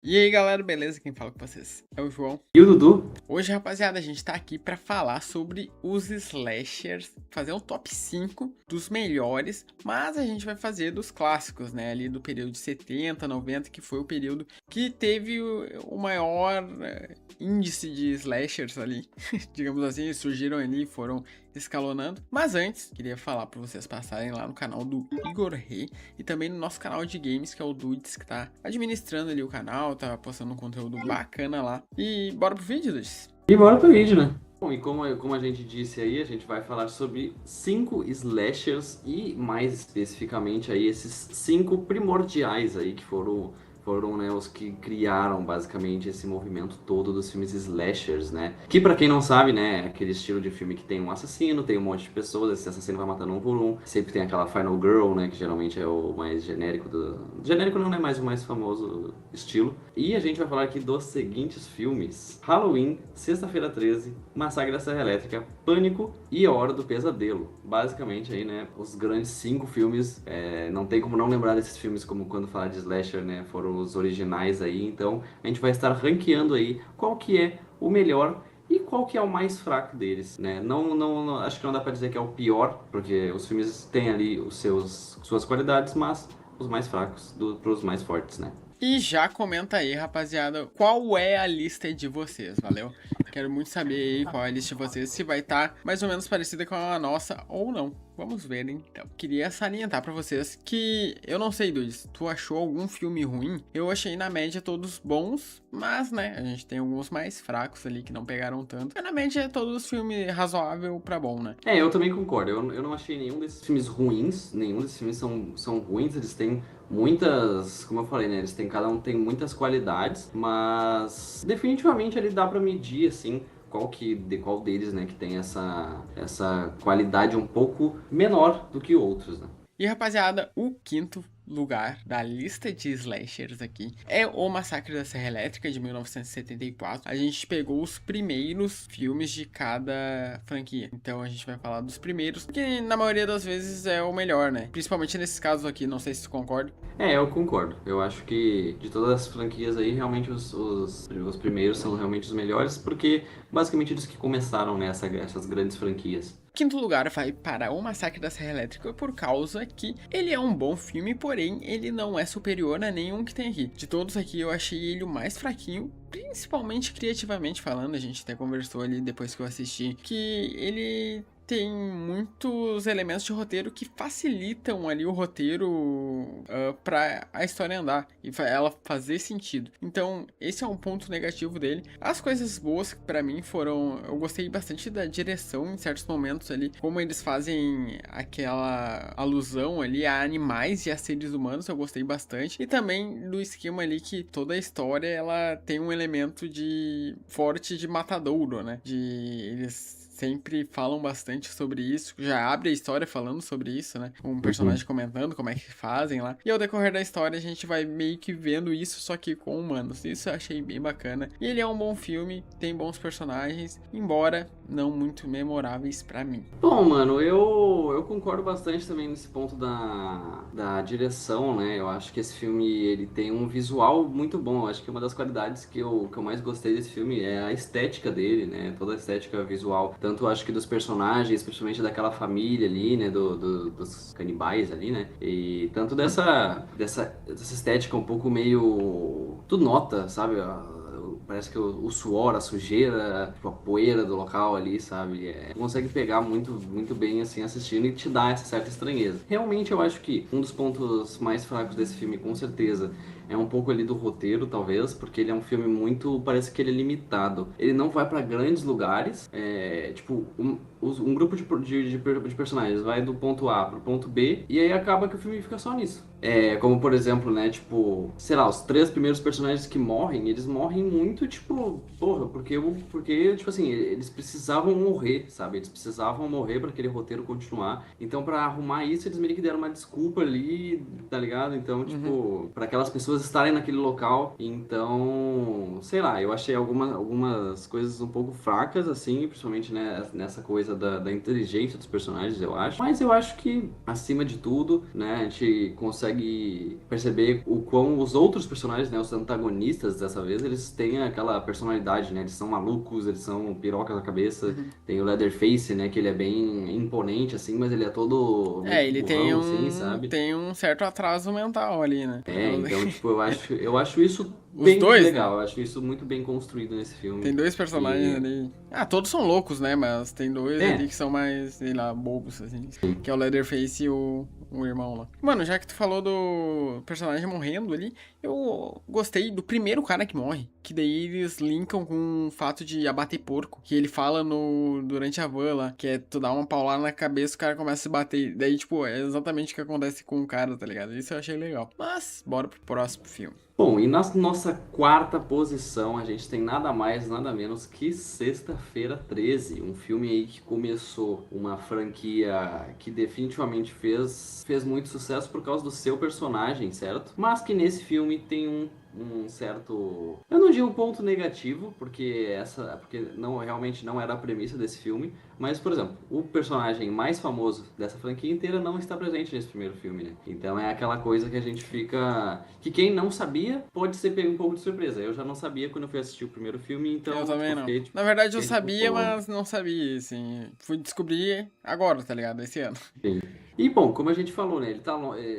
E aí galera, beleza? Quem fala com vocês é o João. E o Dudu? Hoje, rapaziada, a gente tá aqui pra falar sobre os slashers, fazer um top 5 dos melhores, mas a gente vai fazer dos clássicos, né? Ali do período de 70, 90, que foi o período que teve o maior índice de slashers ali, digamos assim, surgiram ali e foram escalonando. Mas antes, queria falar pra vocês passarem lá no canal do Igor Rei e também no nosso canal de games, que é o Dudes, que tá administrando ali o canal, tá postando um conteúdo bacana lá. E bora pro vídeo, Dudes? E bora pro vídeo, né? Bom, e como a gente disse aí, a gente vai falar sobre 5 slashers e mais especificamente aí esses 5 primordiais aí que foram né, os que criaram basicamente esse movimento todo dos filmes slashers, né? Que pra quem não sabe, né, é aquele estilo de filme que tem um assassino, tem um monte de pessoas, esse assassino vai matando um por um. Sempre tem aquela Final Girl, né, que geralmente é o mais genérico Genérico não é mais o mais famoso estilo. E a gente vai falar aqui dos seguintes filmes: Halloween, Sexta-feira 13, Massacre da Serra Elétrica, Pânico e A Hora do Pesadelo. Basicamente aí, né, os grandes 5 filmes. Não tem como não lembrar desses filmes como quando falar de slasher, né, foram os originais aí. Então a gente vai estar ranqueando aí qual que é o melhor e qual que é o mais fraco deles, né? Acho que não dá pra dizer que é o pior, porque os filmes têm ali suas qualidades, mas os mais fracos pros mais fortes, né? E já comenta aí, rapaziada, qual é a lista de vocês, valeu? Quero muito saber aí qual é a lista de vocês, se vai estar mais ou menos parecida com a nossa ou não. Vamos ver, hein? Então, queria salientar pra vocês que, eu não sei, Dudes, tu achou algum filme ruim? Eu achei na média todos bons, mas, né, a gente tem alguns mais fracos ali que não pegaram tanto. Mas na média todos filmes razoável pra bom, né? Eu também concordo. Eu não achei nenhum desses filmes ruins, nenhum desses filmes são ruins, eles têm muitas, como eu falei, né, cada um tem muitas qualidades, mas definitivamente ele dá pra medir, assim, qual deles, né, que tem essa qualidade um pouco menor do que outros, né? E rapaziada, o quinto lugar da lista de slashers aqui é o Massacre da Serra Elétrica de 1974. A gente pegou os primeiros filmes de cada franquia, então a gente vai falar dos primeiros, que na maioria das vezes é o melhor, né? Principalmente nesses casos aqui, não sei se tu concorda. Eu concordo. Eu acho que de todas as franquias aí, realmente os primeiros são realmente os melhores, porque basicamente eles que começaram essas grandes franquias. Quinto lugar vai para O Massacre da Serra Elétrica por causa que ele é um bom filme, porém ele não é superior a nenhum que tem aqui. De todos aqui eu achei ele o mais fraquinho, principalmente criativamente falando. A gente até conversou ali depois que eu assisti que ele tem muitos elementos de roteiro que facilitam ali o roteiro pra a história andar e ela fazer sentido. Então, esse é um ponto negativo dele. As coisas boas pra mim foram... Eu gostei bastante da direção em certos momentos ali, como eles fazem aquela alusão ali a animais e a seres humanos, eu gostei bastante. E também do esquema ali que toda a história, ela tem um elemento de forte de matadouro, né? De eles sempre falam bastante sobre isso, já abre a história falando sobre isso, né? Um personagem comentando como é que fazem lá. E ao decorrer da história a gente vai meio que vendo isso, só que com humanos. Isso eu achei bem bacana. E ele é um bom filme, tem bons personagens, embora não muito memoráveis pra mim. Bom, mano, eu concordo bastante também nesse ponto da direção, né? Eu acho que esse filme ele tem um visual muito bom. Eu acho que uma das qualidades que eu mais gostei desse filme é a estética dele, né? Toda a estética visual. Tanto acho que dos personagens, principalmente daquela família ali, né? Dos canibais ali, né? E tanto dessa estética um pouco meio... Tu nota, sabe? Parece que o suor, a sujeira, tipo, a poeira do local ali, sabe? Tu consegue pegar muito, muito bem, assim, assistindo e te dá essa certa estranheza. Realmente, eu acho que um dos pontos mais fracos desse filme, com certeza, é um pouco ali do roteiro, talvez, porque ele é um filme muito... Parece que ele é limitado. Ele não vai pra grandes lugares. Tipo, um grupo de personagens vai do ponto A pro ponto B, e aí acaba que o filme fica só nisso. Como, por exemplo, né, tipo, sei lá, os 3 primeiros personagens que morrem, eles morrem muito, tipo, porra, porque, tipo assim, eles precisavam morrer, sabe? Eles precisavam morrer pra aquele roteiro continuar. Então, pra arrumar isso, eles meio que deram uma desculpa ali, tá ligado? Então, tipo, pra aquelas pessoas estarem naquele local. Então, sei lá, eu achei algumas coisas um pouco fracas, assim, principalmente, né, nessa coisa da inteligência dos personagens, eu acho. Mas eu acho que, acima de tudo, né, a gente consegue consegue perceber o quão os outros personagens, né, os antagonistas dessa vez, eles têm aquela personalidade, né? Eles são malucos, eles são piroca na cabeça. Uhum. Tem o Leatherface, né, que ele é bem imponente, assim, mas ele é todo meio É, que ele burrão, assim, sabe? tem um certo atraso mental ali, né? Então, tipo, eu acho isso Os bem dois, né? legal, eu acho isso muito bem construído nesse filme. Tem dois personagens E, ali. Ah, todos são loucos, né? Mas tem dois ali é, que são mais, sei lá, bobos, assim. Que é o Leatherface e o irmão lá. Mano, já que tu falou do personagem morrendo ali, eu gostei do primeiro cara que morre. Que daí eles linkam com o fato de abater porco. Que ele fala durante a van lá, que é tu dar uma paulada na cabeça e o cara começa a se bater. Daí, tipo, é exatamente o que acontece com o cara, tá ligado? Isso eu achei legal. Mas, bora pro próximo filme. bom, e na nossa quarta posição, a gente tem nada mais, nada menos que Sexta-feira 13, um filme aí que começou uma franquia que definitivamente fez muito sucesso por causa do seu personagem, certo? Mas que nesse filme tem um certo, eu não digo ponto negativo, porque não realmente não era a premissa desse filme, mas por exemplo, o personagem mais famoso dessa franquia inteira não está presente nesse primeiro filme, né? Então é aquela coisa que a gente fica, que quem não sabia pode ser pego um pouco de surpresa. Eu já não sabia quando eu fui assistir o primeiro filme, Eu então também tipo, não. fiquei tipo, Na verdade eu fiquei, tipo, sabia, pô. mas não sabia, assim. Fui descobrir agora, tá ligado? Esse ano. Sim. E bom, como a gente falou, né,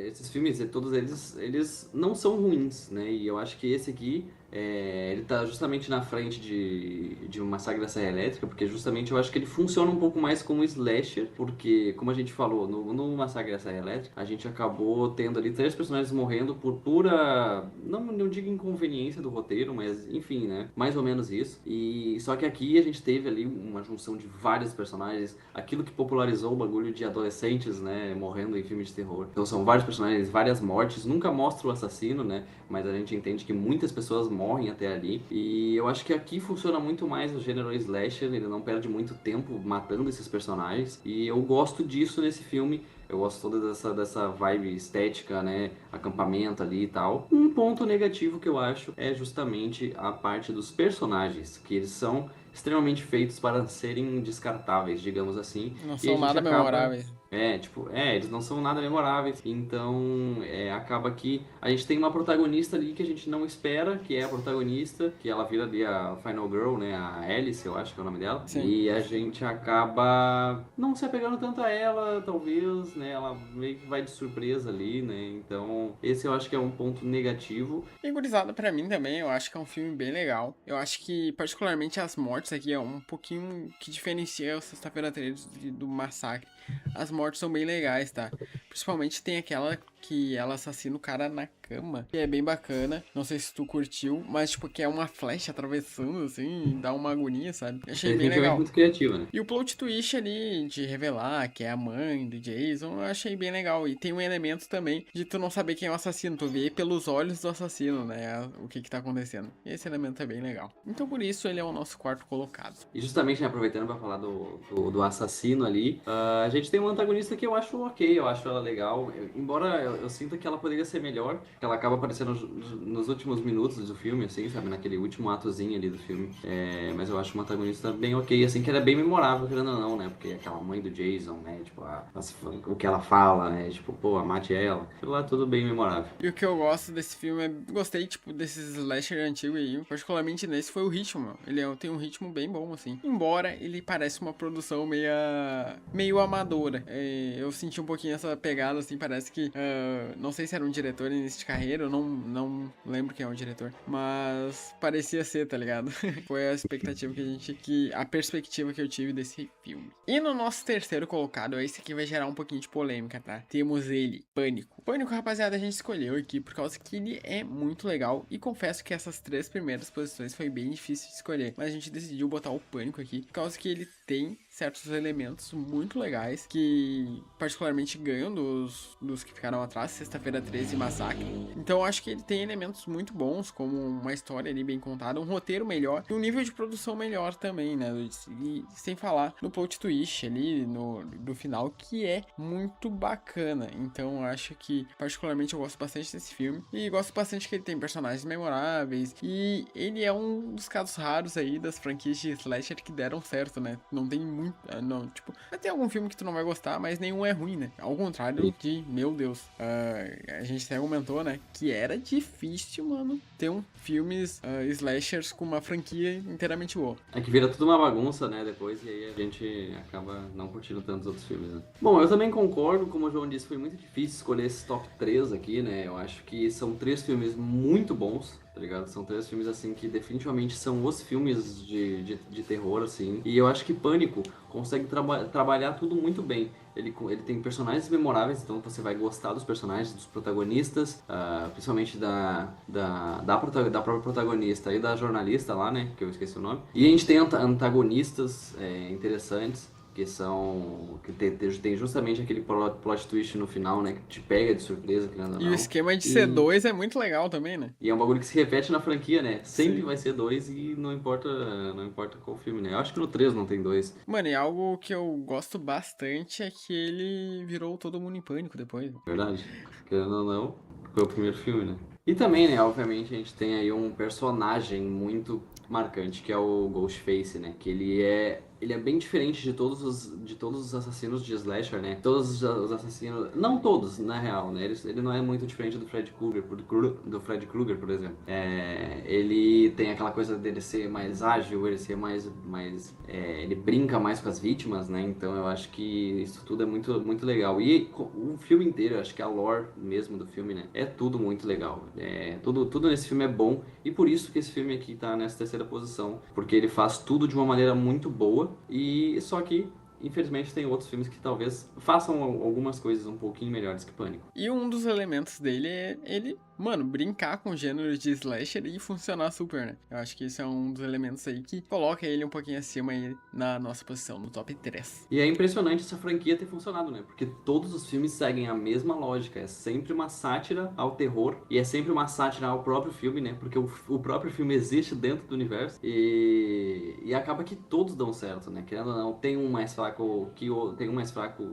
esses filmes, todos eles não são ruins, né? E eu acho que esse aqui, ele tá justamente na frente de um Massacre da Serra Elétrica, porque justamente eu acho que ele funciona um pouco mais como slasher, porque como a gente falou, no Massacre da Serra Elétrica, a gente acabou tendo ali 3 personagens morrendo por pura, não digo inconveniência do roteiro, mas enfim, né? Mais ou menos isso. E só que aqui a gente teve ali uma junção de vários personagens, aquilo que popularizou o bagulho de adolescentes, né, morrendo em filmes de terror. Então são vários personagens, várias mortes, nunca mostra o assassino, né, mas a gente entende que muitas pessoas morrem até ali. E eu acho que aqui funciona muito mais o gênero slasher, ele não perde muito tempo matando esses personagens. E eu gosto disso nesse filme. Eu gosto toda dessa vibe estética, né? Acampamento ali e tal. Um ponto negativo que eu acho é justamente a parte dos personagens, que eles são extremamente feitos para serem descartáveis, digamos assim. Não E a são gente nada acaba. memoráveis. Eles não são nada memoráveis. Então, acaba que a gente tem uma protagonista ali que a gente não espera, que é a protagonista, que ela vira ali a Final Girl, né? A Alice, eu acho que é o nome dela. Sim. E a gente acaba não se apegando tanto a ela, talvez, né? Ela meio que vai de surpresa ali, né? Então, esse eu acho que é um ponto negativo. E gurizada, pra mim também, eu acho que é um filme bem legal. Eu acho que, particularmente, as mortes aqui é um pouquinho que diferencia o Sexta-feira 13 do Massacre. As mortes são bem legais, tá? Principalmente tem aquela que ela assassina o cara na cama, que é bem bacana. Não sei se tu curtiu, mas, tipo, que é uma flecha atravessando, assim, dá uma agonia, sabe? Eu achei bem Definitivamente legal. muito criativa, né? E o plot twist ali de revelar que é a mãe do Jason, eu achei bem legal. E tem um elemento também de tu não saber quem é o assassino, tu vê pelos olhos do assassino, né? O que tá acontecendo. E esse elemento é bem legal. Então por isso ele é o nosso quarto colocado. E justamente, né, aproveitando para falar do assassino ali, a gente tem uma antagonista que eu acho ok, eu acho ela legal. Embora eu sinta que ela poderia ser melhor, que ela acaba aparecendo nos últimos minutos do filme, assim, sabe? Naquele último atozinho ali do filme. Mas eu acho uma antagonista bem ok, assim, que ela é bem memorável, querendo ou não, né? Porque é aquela mãe do Jason, né? Tipo, o que ela fala, né? Tipo, pô, mate ela. Aquilo lá é tudo bem memorável. E o que eu gosto desse filme gostei, tipo, desses slasher antigos aí, particularmente nesse, foi o ritmo, meu. Tem um ritmo bem bom, assim. Embora ele pareça uma produção meio amadora. Eu senti um pouquinho essa pegada, assim, parece que, não sei se era um diretor início de carreira, eu não lembro quem é o diretor, mas parecia ser, tá ligado? Foi a expectativa a perspectiva que eu tive desse filme. E no nosso terceiro colocado, esse aqui vai gerar um pouquinho de polêmica, tá? Temos ele, Pânico. Pânico, rapaziada, a gente escolheu aqui por causa que ele é muito legal. E confesso que essas 3 primeiras posições foi bem difícil de escolher. Mas a gente decidiu botar o Pânico aqui por causa que ele tem certos elementos muito legais que particularmente ganham dos que ficaram atrás, Sexta-feira 13 e Massacre. Então eu acho que ele tem elementos muito bons, como uma história ali bem contada, um roteiro melhor e um nível de produção melhor também, né? E sem falar no plot twist ali do final, que é muito bacana. Então eu acho que que particularmente eu gosto bastante desse filme. E gosto bastante que ele tem personagens memoráveis. E ele é um dos casos raros aí das franquias de slasher que deram certo, né? Não tem muito... Não, tipo... Vai ter algum filme que tu não vai gostar, mas nenhum é ruim, né? Ao contrário de... Meu Deus. A gente até comentou, né? Que era difícil, mano, ter filmes slashers com uma franquia inteiramente boa. É que vira tudo uma bagunça, né, depois, e aí a gente acaba não curtindo tantos outros filmes, né. Bom, eu também concordo, como o João disse, foi muito difícil escolher esses top 3 aqui, né, eu acho que são 3 filmes muito bons, tá ligado? São 3 filmes, assim, que definitivamente são os filmes de terror, assim, e eu acho que Pânico consegue trabalhar tudo muito bem. Ele tem personagens memoráveis, então você vai gostar dos personagens, dos protagonistas, principalmente da própria protagonista e da jornalista lá, né, que eu esqueci o nome. E a gente tem antagonistas interessantes, que tem justamente aquele plot twist no final, né, que te pega de surpresa, querendo ou E não. o esquema de ser dois é muito legal também, né? E é um bagulho que se repete na franquia, né? Sempre Sim. vai ser 2 e não importa qual filme, né? Eu acho que no 3 não tem 2. Mano, e algo que eu gosto bastante é que ele virou Todo Mundo em Pânico depois. Verdade? Querendo ou não, foi o primeiro filme, né? E também, né, obviamente, a gente tem aí um personagem muito marcante, que é o Ghostface, né? Que ele é bem diferente de todos os assassinos de slasher, né? Todos os assassinos, não todos, na real, né? Ele não é muito diferente do Fred Krueger, por exemplo. Ele tem aquela coisa dele ser mais ágil, ele ser ele brinca mais com as vítimas, né? Então eu acho que isso tudo é muito, muito legal. E o filme inteiro, eu acho que a lore mesmo do filme, né? É tudo muito legal. Tudo nesse filme é bom e por isso que esse filme aqui tá nessa terceira posição, porque ele faz tudo de uma maneira muito boa. E só que, infelizmente, tem outros filmes que talvez façam algumas coisas um pouquinho melhores que Pânico. E um dos elementos dele é ele, mano, brincar com o gênero de slasher e funcionar super, né? Eu acho que esse é um dos elementos aí que coloca ele um pouquinho acima aí na nossa posição, no top 3. E é impressionante essa franquia ter funcionado, né? Porque todos os filmes seguem a mesma lógica. É sempre uma sátira ao terror e é sempre uma sátira ao próprio filme, né? Porque o próprio filme existe dentro do universo e acaba que todos dão certo, né? Querendo ou não, tem um mais fraco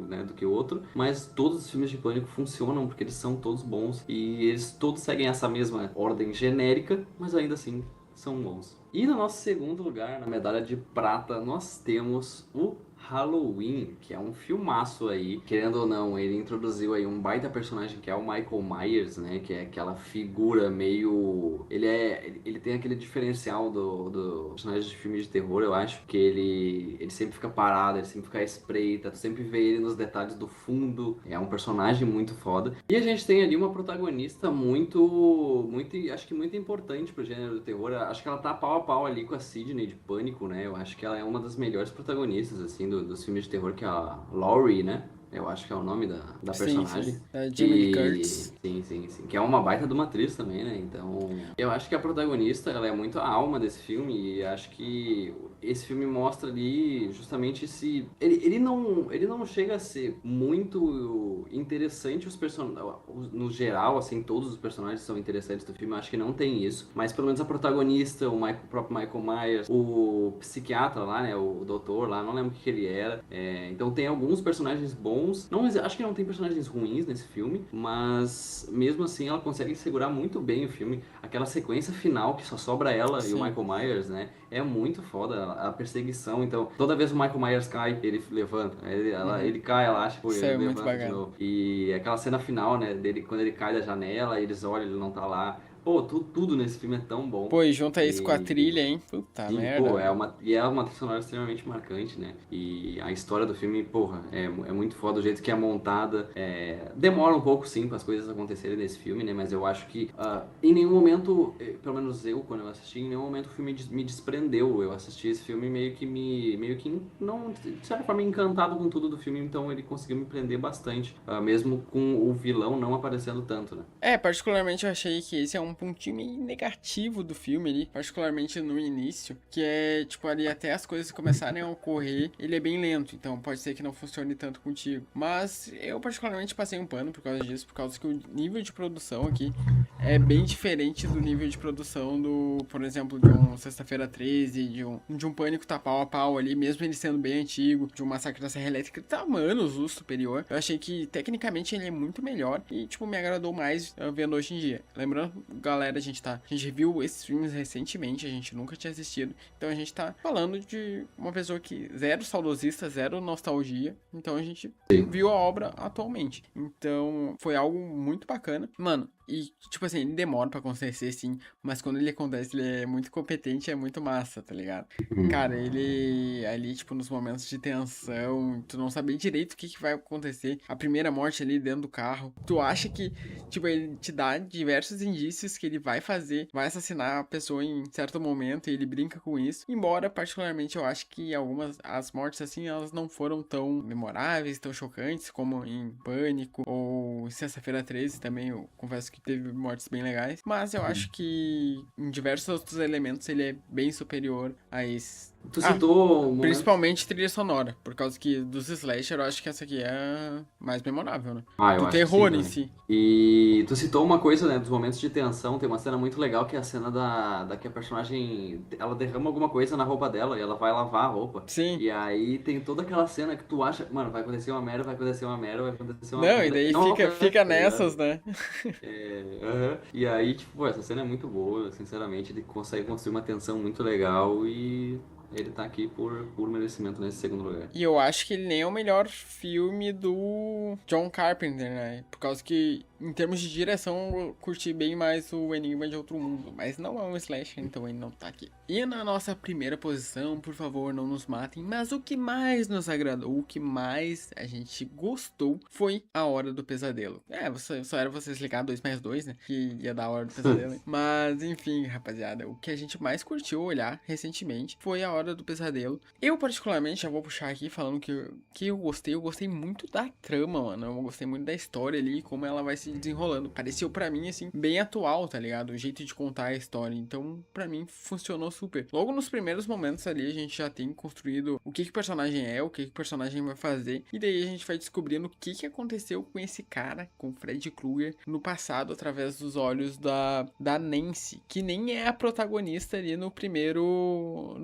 né, do que o outro, mas todos os filmes de Pânico funcionam porque eles são todos bons e eles todos seguem essa mesma ordem genérica, mas ainda assim são bons. E no nosso segundo lugar, na medalha de prata, nós temos o Halloween, que é um filmaço aí. Querendo ou não, ele introduziu aí um baita personagem que é o Michael Myers, né? Que é aquela figura meio... Ele tem aquele diferencial do personagem de filme de terror, eu acho. Que ele sempre fica parado, ele sempre fica à espreita. Tu sempre vê ele nos detalhes do fundo. É um personagem muito foda. E a gente tem ali uma protagonista acho que muito importante pro gênero do terror. Acho que ela tá pau a pau ali com a Sidney de Pânico, né? Eu acho que ela é uma das melhores protagonistas, assim, dos filmes de terror, que é a Laurie, né? Eu acho que é o nome da personagem. Sim. É Jamie Lee Curtis. Sim. Que é uma baita de uma atriz também, né? Então, eu acho que a protagonista, ela é muito a alma desse filme e acho que esse filme mostra ali justamente esse... Ele não chega a ser muito interessante os personagens... No geral, assim, todos os personagens são interessantes do filme. Eu acho que não tem isso. Mas pelo menos a protagonista, o próprio Michael Myers, o psiquiatra lá, né? O doutor lá, não lembro o que ele era. Então tem alguns personagens bons. Não, acho que não tem personagens ruins nesse filme, mas mesmo assim ela consegue segurar muito bem o filme. Aquela sequência final que só sobra ela e o Michael Myers, né? É muito foda a perseguição. Então, toda vez o Michael Myers cai, ele levanta. Ele cai, ela acha, pô, Isso ele é muito levanta de bacana. novo. E aquela cena final, né, dele quando ele cai da janela, eles olham, ele não tá lá. Pô, tudo nesse filme é tão bom. Pô, e junta isso com a E trilha, hein? Puta sim, merda. pô, é uma trilha sonora extremamente marcante, né? E a história do filme, porra, é muito foda o jeito que é montada. Demora um pouco, sim, para as coisas acontecerem nesse filme, né? Mas eu acho que em nenhum momento, pelo menos eu, quando eu assisti, em nenhum momento o filme me desprendeu. Eu assisti esse filme meio que não, de certa forma, encantado com tudo do filme, então ele conseguiu me prender bastante, mesmo com o vilão não aparecendo tanto, né? Particularmente eu achei que esse é um pontinho meio negativo do filme ali, particularmente no início, que é, tipo, ali até as coisas começarem a ocorrer, ele é bem lento, então pode ser que não funcione tanto contigo. Mas eu particularmente passei um pano por causa disso, por causa que o nível de produção aqui é bem diferente do nível de produção do, por exemplo, de um Sexta-feira 13, de um Pânico tá pau a pau ali, mesmo ele sendo bem antigo, de um Massacre da Serra Elétrica, tá anos luz superior. Eu achei que, tecnicamente, ele é muito melhor e, tipo, me agradou mais vendo hoje em dia. Lembrando, galera, a gente viu esses filmes recentemente, a gente nunca tinha assistido, então a gente tá falando de uma pessoa que zero saudosista, zero nostalgia, então a gente viu a obra atualmente. Então, foi algo muito bacana. Mano, e, tipo assim, ele demora pra acontecer, sim, mas quando ele acontece, ele é muito competente, é muito massa, tá ligado? Cara, ele ali, tipo, nos momentos de tensão, tu não sabe direito o que que vai acontecer. A primeira morte ali dentro do carro, tu acha que, tipo, ele te dá diversos indícios que ele vai assassinar a pessoa em certo momento, e ele brinca com isso. Embora, particularmente, eu acho que as mortes, assim, elas não foram tão memoráveis, tão chocantes, como em Pânico, ou em Sexta-feira 13 também, eu confesso que teve mortes bem legais. Mas eu acho que em diversos outros elementos ele é bem superior a esse. Tu citou um momento. Principalmente trilha sonora, por causa que dos slasher eu acho que essa aqui é a mais memorável, né? Ah, eu Do acho que sim terror em também. si. E tu citou uma coisa, né, dos momentos de tensão, tem uma cena muito legal que é a cena da que a personagem, ela derrama alguma coisa na roupa dela e ela vai lavar a roupa. Sim. E aí tem toda aquela cena que tu acha, mano, vai acontecer uma merda, vai acontecer uma merda, vai acontecer uma Não, e merda, e daí não fica acontece, tá nessas, ligado? né? Aham. E aí, tipo, pô, essa cena é muito boa, sinceramente, ele consegue construir uma tensão muito legal e ele tá aqui por merecimento nesse segundo lugar. E eu acho que ele nem é o melhor filme do John Carpenter, né? Por causa que, em termos de direção, eu curti bem mais o Enigma de Outro Mundo. Mas não é um slasher, então ele não tá aqui. E na nossa primeira posição, por favor, não nos matem, mas o que mais nos agradou, o que mais a gente gostou, foi A Hora do Pesadelo. Só era vocês ligar 2 mais 2, né? Que ia dar A Hora do Pesadelo. Hein? Mas, enfim, rapaziada, o que a gente mais curtiu olhar recentemente foi A Hora do Pesadelo. Eu, particularmente, já vou puxar aqui falando que eu gostei muito da trama, mano. Eu gostei muito da história ali, como ela vai se desenrolando. Pareceu pra mim, assim, bem atual, tá ligado? O jeito de contar a história. Então, pra mim, funcionou super. Logo nos primeiros momentos ali, a gente já tem construído o que o personagem é, o que o personagem vai fazer. E daí a gente vai descobrindo o que aconteceu com esse cara, com o Fred Krueger, no passado, através dos olhos da Nancy, que nem é a protagonista ali no primeiro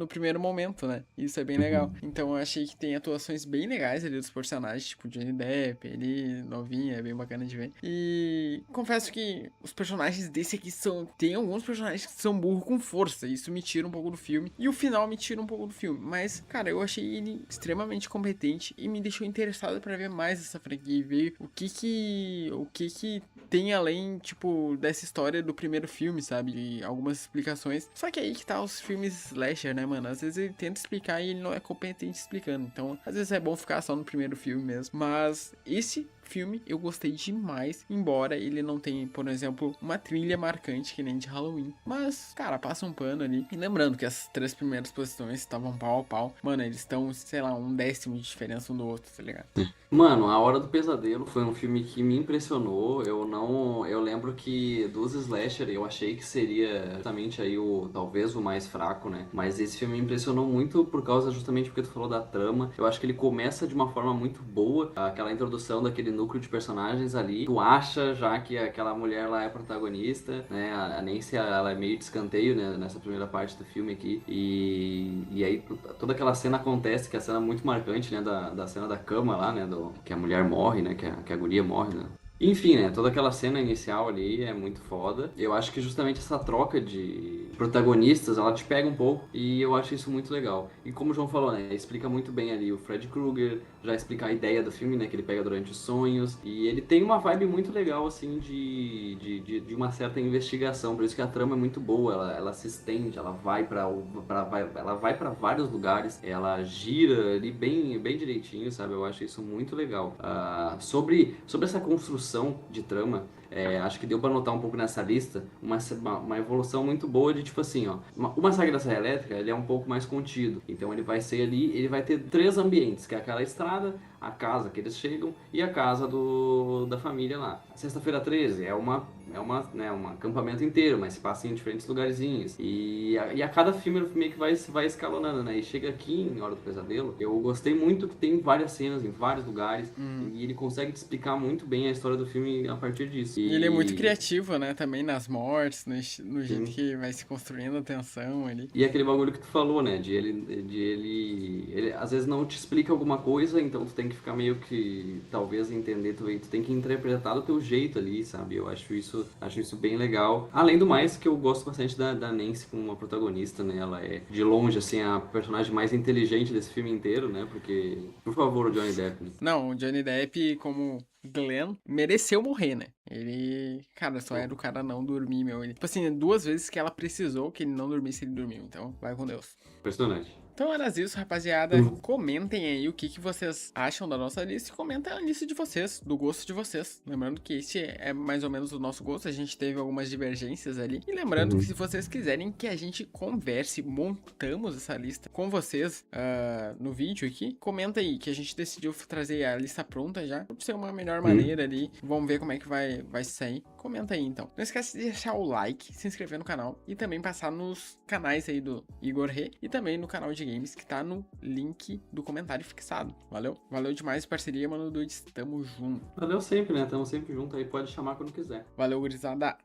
momento, né? Isso é bem legal. Então eu achei que tem atuações bem legais ali dos personagens, tipo Johnny Depp, ele novinha, é bem bacana de ver. E confesso que os personagens desse aqui tem alguns personagens que são burros com força, isso me tira um pouco do filme. E o final me tira um pouco do filme. Mas, cara, eu achei ele extremamente competente e me deixou interessado pra ver mais essa franquia e ver o que tem além, tipo, dessa história do primeiro filme, sabe? De algumas explicações. Só que aí que tá os filmes slasher, né, mano? Às vezes ele tenta explicar e ele não é competente explicando. Então, às vezes é bom ficar só no primeiro filme mesmo. Mas esse filme eu gostei demais, embora ele não tenha, por exemplo, uma trilha marcante que nem de Halloween. Mas, cara, passa um pano ali. E lembrando que as 3 primeiras posições estavam pau a pau. Mano, eles estão, sei lá, 1/10 de diferença um do outro, tá ligado? Mano, A Hora do Pesadelo foi um filme que me impressionou. Eu lembro que dos slasher eu achei que seria justamente aí talvez o mais fraco, né? Mas esse filme me impressionou muito por causa justamente porque tu falou da trama. Eu acho que ele começa de uma forma muito boa, aquela introdução daquele núcleo de personagens ali. Tu acha já que aquela mulher lá é a protagonista, né? A Nancy, ela é meio de escanteio, né? Nessa primeira parte do filme aqui. E aí toda aquela cena acontece, que é a cena muito marcante, né? Da cena da cama lá, né? Que a mulher morre, né? Que a guria morre, né? Enfim, né? Toda aquela cena inicial ali é muito foda. Eu acho que justamente essa troca de protagonistas, ela te pega um pouco e eu acho isso muito legal. E como o João falou, né? Explica muito bem ali o Fred Krueger, já explica a ideia do filme, né? Que ele pega durante os sonhos. E ele tem uma vibe muito legal, assim, de uma certa investigação. Por isso que a trama é muito boa. Ela se estende, ela vai para vários lugares. Ela gira ali bem direitinho, sabe? Eu acho isso muito legal. Sobre essa construção de trama, acho que deu pra notar um pouco nessa lista uma evolução muito boa de tipo assim, ó. O Massacre da Serra Elétrica, ele é um pouco mais contido. Então ele vai ser ali, ele vai ter 3 ambientes, que é aquela estrada, a casa que eles chegam e a casa da família lá. Sexta-feira 13 é uma né, um acampamento inteiro, mas se passa em diferentes lugarzinhos. E a cada filme ele meio que vai escalonando, né? E chega aqui em Hora do Pesadelo, eu gostei muito que tem várias cenas em vários lugares e ele consegue te explicar muito bem a história do filme a partir disso. E ele é muito criativo, né? Também nas mortes, no jeito Sim. que vai se construindo a tensão ali. E aquele bagulho que tu falou, né? Ele às vezes não te explica alguma coisa, então tu tem que ficar meio que, talvez, entender, tu tem que interpretar do teu jeito ali, sabe? Eu acho isso bem legal. Além do mais, que eu gosto bastante da Nancy como uma protagonista, né? Ela é, de longe, assim, a personagem mais inteligente desse filme inteiro, né? Porque, por favor, o Johnny Depp. Não, o Johnny Depp, como Glenn, mereceu morrer, né? Ele, cara, só era o cara não dormir, meu. Ele, tipo assim, 2 vezes que ela precisou que ele não dormisse, ele dormiu. Então, vai com Deus. Impressionante. Então era isso, rapaziada. Comentem aí o que vocês acham da nossa lista e comenta a lista de vocês, do gosto de vocês. Lembrando que esse é mais ou menos o nosso gosto, a gente teve algumas divergências ali. E lembrando que se vocês quiserem que a gente converse, montamos essa lista com vocês no vídeo aqui, comenta aí que a gente decidiu trazer a lista pronta já, pra ser uma melhor maneira ali. Vamos ver como é que vai sair. Comenta aí então. Não esquece de deixar o like, se inscrever no canal e também passar nos canais aí do Igor Rê e também no canal de games que tá no link do comentário fixado. Valeu? Valeu demais, parceria, mano Dudes. Tamo junto. Valeu sempre, né? Tamo sempre junto aí, pode chamar quando quiser. Valeu, gurizada.